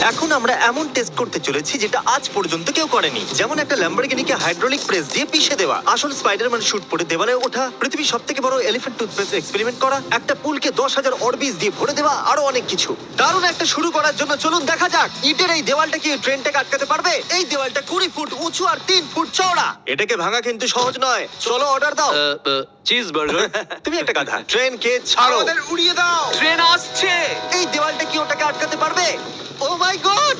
এখন আমরা এমন টেস্ট করতে চলেছি যেটা আজ পর্যন্ত কেউ করেনি, যেমন একটা ল্যাম্বরগিনিকে হাইড্রোলিক প্রেস দিয়ে পিষে দেওয়া, আসল স্পাইডারম্যান শুট পরে দেওয়ালে ওঠা, পৃথিবীর সবথেকে বড় এলিফ্যান্ট টুথপেস্ট এক্সপেরিমেন্ট করা, একটা পুলকে 10,000 অরবিজ দিয়ে ভরে দেওয়া, আরো অনেক কিছু। দারুণ একটা শুরু করার জন্য চলুন দেখা যাক ইটের এই দেওয়ালটা কি ট্রেনটাকে আটকাতে পারবে। এই দেওয়ালটা 20 ফুট উঁচু আর 3 ফুট চওড়া। এটাকে ভাঙা কিন্তু সহজ নয়। চলো অর্ডার দাও। Cheese burger. তুমি একটা গাধা। ট্রেনকে ছাড়ো। আমাদের উড়িয়ে দাও। ট্রেন আসছে। এই দেওয়ালটা কি ওটাকে আটকাতে পারবে? ও মাই গড!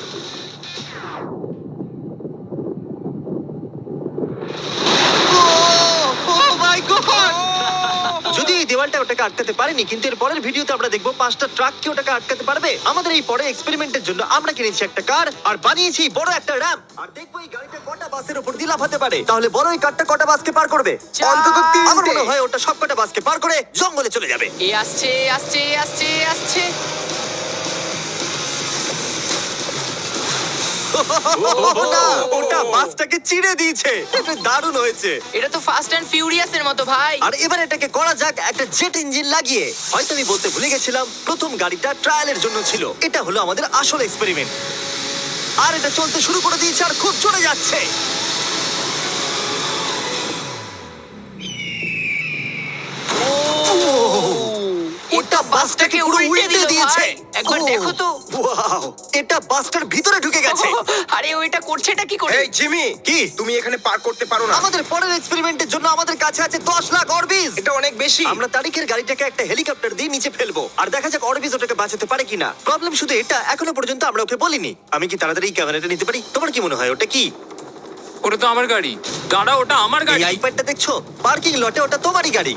যদি এই দেওয়ালটা ওটাকে আটকাতে পারেনি, কিন্তু এর পরের ভিডিওতে আমরা দেখবো 5টা ট্রাক কি ওটাকে আটকাতে পারবে। আমাদের এই পরের এক্সপেরিমেন্টের জন্য আমরা কিনেছি একটা কার আর বানিয়েছি বড় একটা র্যাম্প। আর দেখবো এই গাড়িটা কটা বাসের উপর দিয়ে লাফাতে পারে। তাহলে বড় এই কারটা কটা বাসকে পার করবে? অন্তত আমার 3টে। মনে হয় ওটা সব কটা বাসকে পার করে জঙ্গলে চলে যাবে। এ আসছে আসছে আসছে আসছে। না, ওটা বাসটাকে চিড়ে দিয়েছে। এটা দারুণ হয়েছে। এটা তো ফাস্ট অ্যান্ড ফিউরিয়াস এর মতো ভাই। আর এবার এটাকে করা যাক একটা জেট ইঞ্জিন লাগিয়ে। হয়তো আমি বলতে ভুলে গেছিলাম, প্রথম গাড়িটা ট্রায়ালের জন্য ছিল। এটা হলো আমাদের আসল এক্সপেরিমেন্ট। আর এটা চলতে শুরু করে দিয়েছে আর খুব চলে যাচ্ছে। এটা বাসটাকে উল্টে দিয়েছে। একবার ও, দেখো তো। ওয়াও, এটা বাসটার ভিতরে ঢুকে গেছে। আরে ওইটা করছেটা কি করে? এই জিমি, কি? তুমি এখানে পার করতে পারো না। আমাদের পরের এক্সপেরিমেন্টের জন্য আমাদের কাছে আছে 10 লাখ অরবিজ। এটা অনেক বেশি। আমরা তারিখের গাড়িটাকে একটা হেলিকপ্টার দিয়ে নিচে ফেলবো আর দেখা যাক অরবিজ ওটাকে বাঁচাতে পারে কিনা। প্রবলেম শুধু এটা, এখনো পর্যন্ত আমরা ওকে বলিনি। আমি কি তাড়াতাড়ি এই ক্যামেরাটা নিতে পারি? তোমার কি মনে হয় ওটা কি? ওটা তো আমার গাড়ি। দাঁড়া, ওটা আমার এই গাড়ি। আইপ্যাডটা দেখছো? পার্কিং লটে ওটা তোমারই গাড়ি।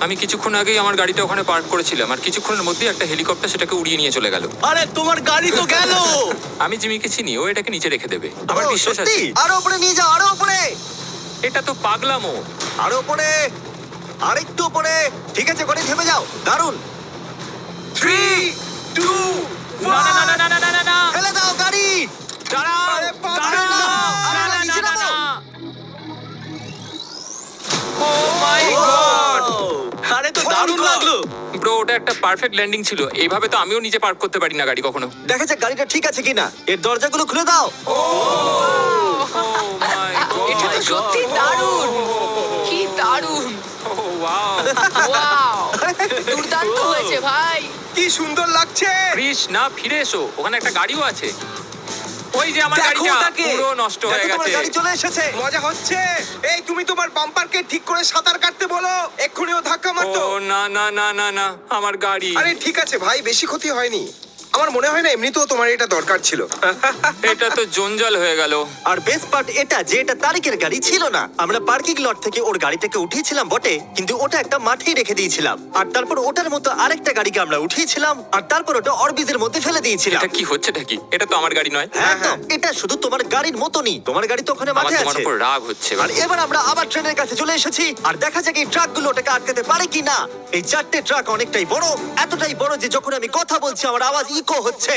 আমি কিছুক্ষণ আগেই আমার গাড়িটা ওখানে পার্ক করেছিলাম, আর কিছুক্ষণের মধ্যেই একটা হেলিকপ্টার সেটাকে উড়িয়ে নিয়ে চলে গেল। আরে তোমার গাড়ি তো গেল। আমি জিমিকে চিনি, ও এটাকে নিচে রেখে দেবে, আমার ও, বিশ্বাস সত্যি? আছে। আরো উপরে নিয়ে যাও, আরো উপরে, এটা তো পাগলামো। আরো উপরে, আরেকটু উপরে। ঠিক আছে, করে থেমে যাও। দারুণ। 3 2 না না না না না না না না। ফেলে দাও গাড়ি। দাঁড়াও, আরে বাবা, দাঁড়াও। না, না, আরে না, নিচে না, নামাও। না। Oh my God! আরে তো দারুণ লাগলো। ব্রো, ওটা একটা পারফেক্ট ল্যান্ডিং ছিল। এইভাবে তো আমিও নিচে পার্ক করতে পারি না গাড়ি কখনো। দেখা যাক গাড়িটা ঠিক আছে কিনা। এর দরজাগুলো খুলে দাও। Oh my God! এটা তো সত্যি দারুণ। কি দারুণ। Oh, wow! ওয়াও, দুর্দান্ত হয়েছে ভাই। কি সুন্দর লাগছে। কৃষ, না, ফিরে এসো, ওখানে একটা গাড়িও আছে। ওই যে আমার দেখো গাড়িটা ওটাকে। পুরো নষ্ট হয়ে দেখো তোমার গেছে। গাড়ি চলে এসেছে। মজা হচ্ছে। এই তুমি তোমার বাম্পারকে ঠিক করে সাঁতার কাটতে বলো, এক্ষুনি ও ধাক্কা মারতো। ও না না না না না, আমার গাড়ি। আরে ঠিক আছে ভাই, বেশি ক্ষতি হয়নি। আমার মনে হয় না এমনিতেও তোমার এটা দরকার ছিল। এটা তো জঞ্জাল হয়ে গেল। আর বেস্ট পার্ট এটা যে এটা তারিখের গাড়ি ছিল না। আমরা পার্কিং লট থেকে ওর গাড়িটাকে উঠিয়েছিলাম বটে, কিন্তু ওটা একটা মাঠেই রেখে দিয়েছিলাম। আর তারপর ওটার মতো আরেকটা গাড়িকে আমরা উঠিয়েছিলাম আর তারপর ওটা অরবিজের মধ্যে ফেলে দিয়েছিলাম। এটা কি হচ্ছেটা কি? এটা তো আমার গাড়ি নয়। হ্যাঁ, একদম। এটা শুধু তোমার গাড়ির মতনই। তোমার গাড়ি তো ওখানে আমার মাঠে তোমার আছে। উপর রাগ হচ্ছে। আর এবার আমরা আবার ট্রেনের কাছে চলে এসেছি আর দেখা যাক এই ট্রাকগুলো ওটাকে আটকাতে পারে কি না। এই 4টে ট্রাক অনেকটাই বড়, এতটাই বড় যে যখন আমি কথা বলছি আমার আওয়াজ ইকো হচ্ছে।